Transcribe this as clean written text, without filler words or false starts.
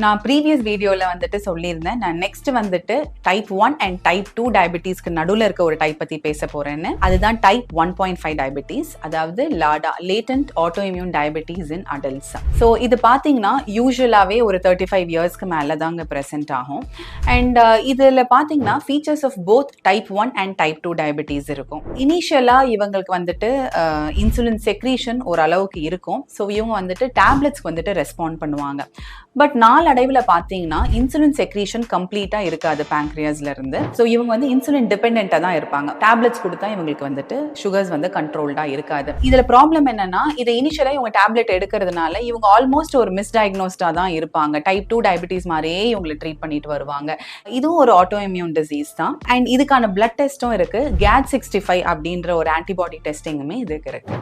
நான் ப்ரீவியஸ் வீடியோவில் வந்துட்டு சொல்லியிருந்தேன், நான் நெக்ஸ்ட் வந்துட்டு டைப் 1 அண்ட் டைப் 2 டயபிட்டிஸ்க்கு நடுவில் இருக்க ஒரு டைப் பற்றி பேச போகிறேன்னு. அதுதான் டைப் 1.5 டயபிட்டிஸ், அதாவது LADA, latent auto immune diabetes in adults. So இது பார்த்தீங்கன்னா யூஸ்வலாகவே ஒரு 35 இயர்ஸ்க்கு மேலே தாங்க ப்ரெசென்ட் ஆகும். அண்ட் இதில் பார்த்தீங்கன்னா features of both type 1 and type 2 diabetes இருக்கும். இனிஷியலாக இவங்களுக்கு வந்துட்டு இன்சுலின் செக்ரீஷன் ஓரளவுக்கு இருக்கும். ஸோ இவங்க வந்துட்டு டேப்லெட்ஸ்க்கு வந்துட்டு ரெஸ்பாண்ட் பண்ணுவாங்க. பட் நாளடைவில் பார்த்தீங்கன்னா இன்சுலின் செக்ரீஷன் கம்ப்ளீட்டாக இருக்காது பேங்க்ரியாஸ்ல இருந்து. ஸோ இவங்க வந்து இன்சுலின் டிபெண்டாக தான் இருப்பாங்க. டேப்லெட்ஸ் கொடுத்தா இவங்களுக்கு வந்துட்டு சுகர்ஸ் வந்து கண்ட்ரோல்டாக இருக்காது. இதில் ப்ராப்ளம் என்னன்னா, இதை இனிஷியலாக இவங்க டேப்லெட் எடுக்கிறதுனால இவங்க ஆல்மோஸ்ட் ஒரு மிஸ்டயக்னோஸ்டாக தான் இருப்பாங்க. டைப் 2 டயபிட்டிஸ் மாதிரியே இவங்களை ட்ரீட் பண்ணிட்டு வருவாங்க. இதுவும் ஒரு ஆட்டோ இம்யூன் டிசீஸ் தான். அண்ட் இதுக்கான பிளட் டெஸ்ட்டும் இருக்கு. GAD65 அப்படின்ற ஒரு ஆன்டிபாடி டெஸ்டிங்குமே இதுக்கு இருக்கு.